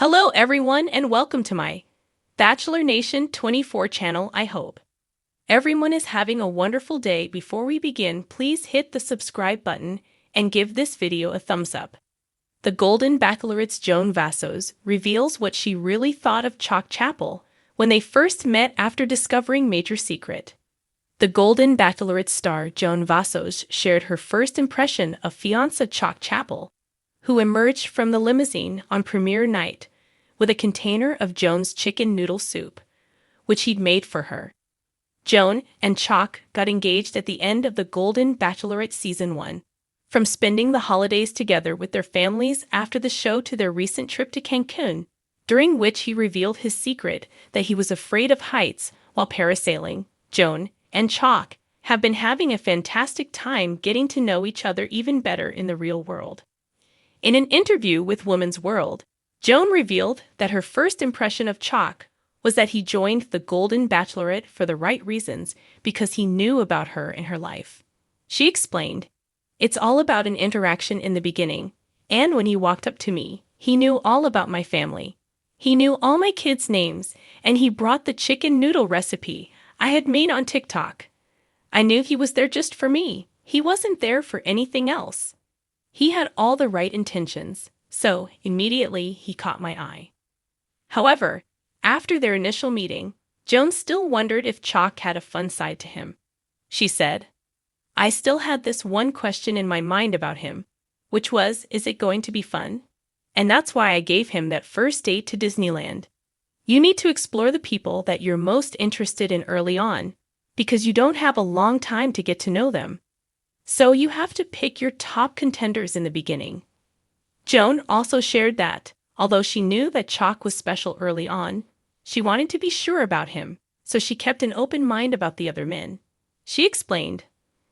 Hello everyone and welcome to my Bachelor Nation 24 channel. I hope everyone is having a wonderful day. Before we begin, please hit the subscribe button and give this video a thumbs up. The Golden Bachelorette's Joan Vassos reveals what she really thought of Chock Chapple when they first met after discovering major secret. The Golden Bachelorette star Joan Vassos shared her first impression of fiancé Chock Chapple, who emerged from the limousine on premiere night with a container of Joan's chicken noodle soup, which he'd made for her. Joan and Chock got engaged at the end of the Golden Bachelorette Season 1. From spending the holidays together with their families after the show to their recent trip to Cancun, during which he revealed his secret that he was afraid of heights while parasailing, Joan and Chock have been having a fantastic time getting to know each other even better in the real world. In an interview with Woman's World, Joan revealed that her first impression of Chock was that he joined the Golden Bachelorette for the right reasons because he knew about her and her life. She explained, "It's all about an interaction in the beginning, and when he walked up to me, he knew all about my family. He knew all my kids' names, and he brought the chicken noodle recipe I had made on TikTok. I knew he was there just for me. He wasn't there for anything else. He had all the right intentions, so immediately he caught my eye." However, after their initial meeting, Joan still wondered if Chock had a fun side to him. She said, "I still had this one question in my mind about him, which was, is it going to be fun? And that's why I gave him that first date to Disneyland. You need to explore the people that you're most interested in early on, because you don't have a long time to get to know them. So you have to pick your top contenders in the beginning." Joan also shared that, although she knew that Chock was special early on, she wanted to be sure about him, so she kept an open mind about the other men. She explained,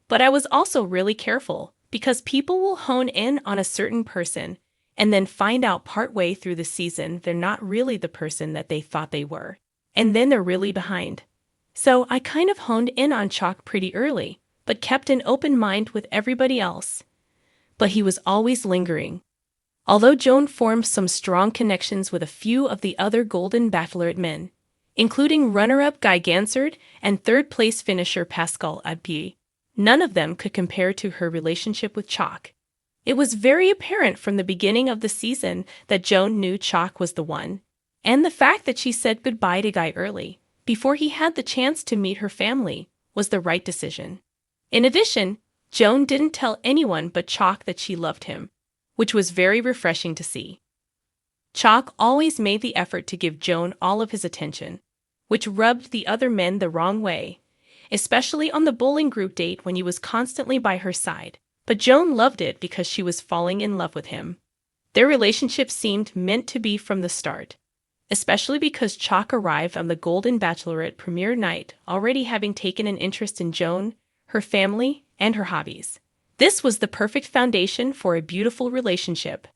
"But I was also really careful, because people will hone in on a certain person and then find out partway through the season they're not really the person that they thought they were, and then they're really behind. So I kind of honed in on Chock pretty early, but kept an open mind with everybody else. But he was always lingering." Although Joan formed some strong connections with a few of the other Golden Bachelorette men, including runner-up Guy Gansard and third-place finisher Pascal Abbi, none of them could compare to her relationship with Chock. It was very apparent from the beginning of the season that Joan knew Chock was the one, and the fact that she said goodbye to Guy early, before he had the chance to meet her family, was the right decision. In addition, Joan didn't tell anyone but Chock that she loved him, which was very refreshing to see. Chock always made the effort to give Joan all of his attention, which rubbed the other men the wrong way, especially on the bowling group date when he was constantly by her side. But Joan loved it because she was falling in love with him. Their relationship seemed meant to be from the start, especially because Chock arrived on the Golden Bachelorette premiere night already having taken an interest in Joan, her family, and her hobbies. This was the perfect foundation for a beautiful relationship.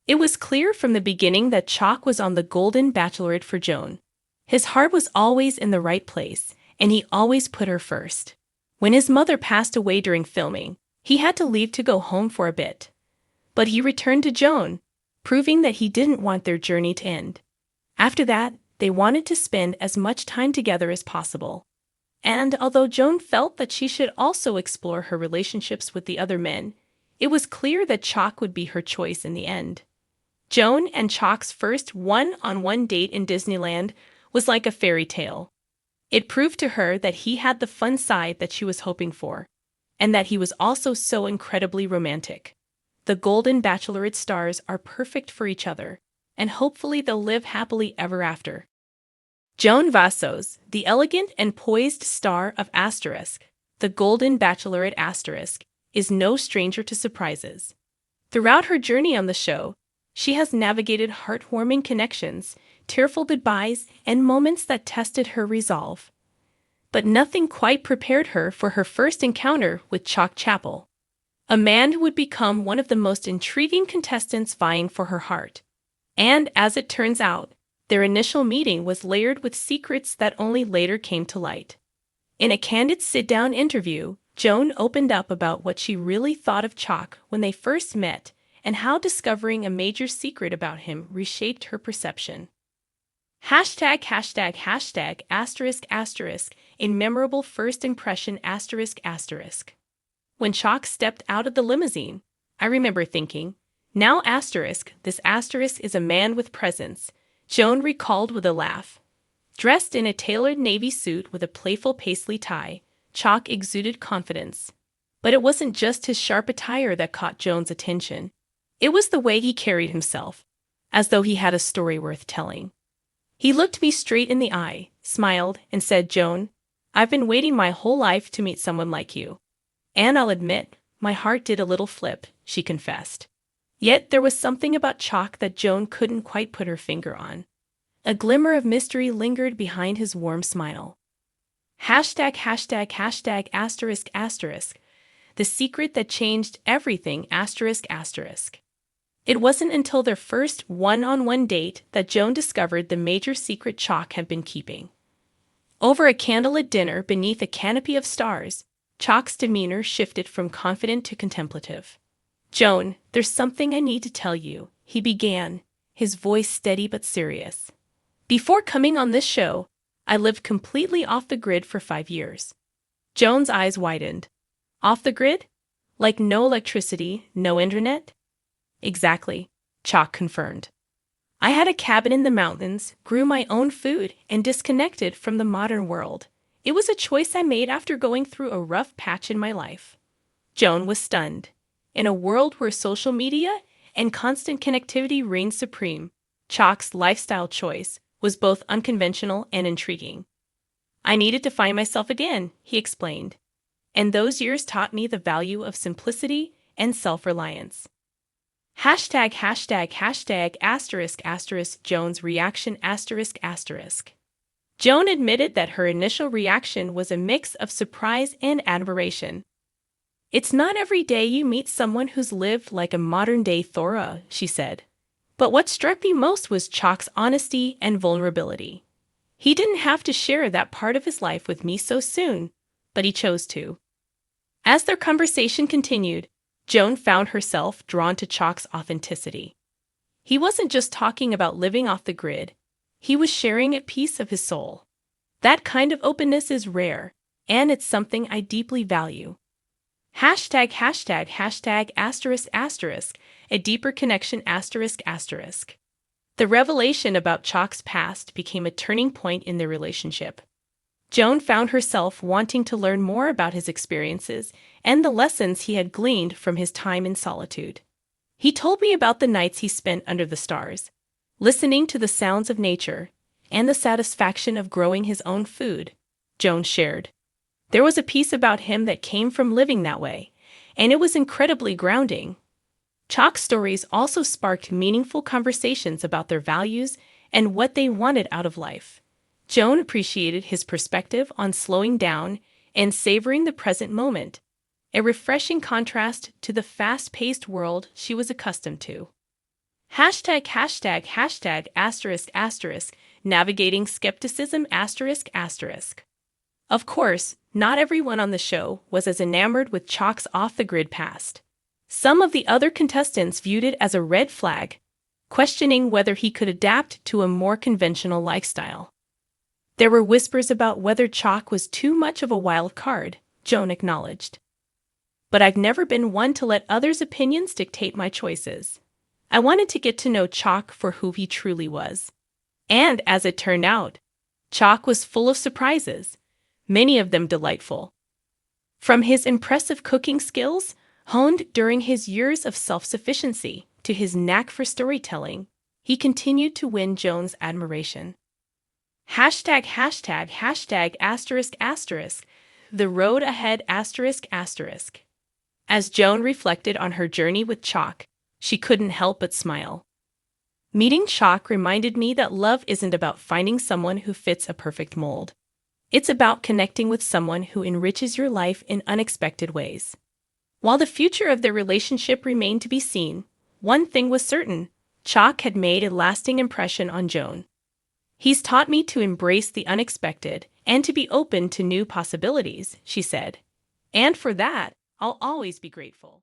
It was clear from the beginning that Chock was on the Golden Bachelorette for Joan. His heart was always in the right place, and he always put her first. When his mother passed away during filming, he had to leave to go home for a bit. But he returned to Joan, proving that he didn't want their journey to end. After that, they wanted to spend as much time together as possible. And although Joan felt that she should also explore her relationships with the other men, it was clear that Chock would be her choice in the end. Joan and Chock's first one-on-one date in Disneyland was like a fairy tale. It proved to her that he had the fun side that she was hoping for, and that he was also so incredibly romantic. The Golden Bachelorette stars are perfect for each other, and hopefully they'll live happily ever after. Joan Vassos, the elegant and poised star of the Golden Bachelorette is no stranger to surprises. Throughout her journey on the show, she has navigated heartwarming connections, tearful goodbyes, and moments that tested her resolve. But nothing quite prepared her for her first encounter with Chock Chapple, a man who would become one of the most intriguing contestants vying for her heart. And as it turns out, their initial meeting was layered with secrets that only later came to light. In a candid sit-down interview, Joan opened up about what she really thought of Chock when they first met and how discovering a major secret about him reshaped her perception. Hashtag, hashtag, hashtag, asterisk, asterisk, a memorable first impression, asterisk, asterisk. When Chock stepped out of the limousine, I remember thinking, now asterisk, this asterisk is a man with presence, Joan recalled with a laugh. Dressed in a tailored navy suit with a playful paisley tie, Chock exuded confidence. But it wasn't just his sharp attire that caught Joan's attention. It was the way he carried himself, as though he had a story worth telling. He looked me straight in the eye, smiled, and said, Joan, I've been waiting my whole life to meet someone like you. And I'll admit, my heart did a little flip, she confessed. Yet there was something about Chock that Joan couldn't quite put her finger on. A glimmer of mystery lingered behind his warm smile. Hashtag, hashtag, hashtag, asterisk, asterisk. The secret that changed everything, asterisk, asterisk. It wasn't until their first one-on-one date that Joan discovered the major secret Chock had been keeping. Over a candlelit dinner beneath a canopy of stars, Chock's demeanor shifted from confident to contemplative. Joan, there's something I need to tell you, he began, his voice steady but serious. Before coming on this show, I lived completely off the grid for 5 years. Joan's eyes widened. Off the grid? Like no electricity, no internet? Exactly, Chock confirmed. I had a cabin in the mountains, grew my own food, and disconnected from the modern world. It was a choice I made after going through a rough patch in my life. Joan was stunned. In a world where social media and constant connectivity reigned supreme, Chock's lifestyle choice was both unconventional and intriguing. I needed to find myself again, he explained. And those years taught me the value of simplicity and self-reliance. Hashtag, hashtag, hashtag, asterisk, asterisk, Joan's reaction, asterisk, asterisk. Joan admitted that her initial reaction was a mix of surprise and admiration. It's not every day you meet someone who's lived like a modern-day Thora, she said. But what struck me most was Chock's honesty and vulnerability. He didn't have to share that part of his life with me so soon, but he chose to. As their conversation continued, Joan found herself drawn to Chock's authenticity. He wasn't just talking about living off the grid, he was sharing a piece of his soul. That kind of openness is rare, and it's something I deeply value. Hashtag, hashtag, hashtag, asterisk, asterisk, a deeper connection, asterisk, asterisk. The revelation about Chock's past became a turning point in their relationship. Joan found herself wanting to learn more about his experiences and the lessons he had gleaned from his time in solitude. He told me about the nights he spent under the stars, listening to the sounds of nature, and the satisfaction of growing his own food, Joan shared. There was a piece about him that came from living that way, and it was incredibly grounding. Chock's stories also sparked meaningful conversations about their values and what they wanted out of life. Joan appreciated his perspective on slowing down and savoring the present moment, a refreshing contrast to the fast-paced world she was accustomed to. Hashtag, hashtag, hashtag, asterisk, asterisk, navigating skepticism, asterisk, asterisk. Of course, not everyone on the show was as enamored with Chock's off-the-grid past. Some of the other contestants viewed it as a red flag, questioning whether he could adapt to a more conventional lifestyle. There were whispers about whether Chock was too much of a wild card, Joan acknowledged. But I've never been one to let others' opinions dictate my choices. I wanted to get to know Chock for who he truly was. And as it turned out, Chock was full of surprises, many of them delightful. From his impressive cooking skills, honed during his years of self-sufficiency, to his knack for storytelling, he continued to win Joan's admiration. Hashtag, hashtag, hashtag, asterisk, asterisk, the road ahead, asterisk, asterisk. As Joan reflected on her journey with Chock, she couldn't help but smile. Meeting Chock reminded me that love isn't about finding someone who fits a perfect mold. It's about connecting with someone who enriches your life in unexpected ways. While the future of their relationship remained to be seen, one thing was certain: Chock had made a lasting impression on Joan. He's taught me to embrace the unexpected and to be open to new possibilities, she said. And for that, I'll always be grateful.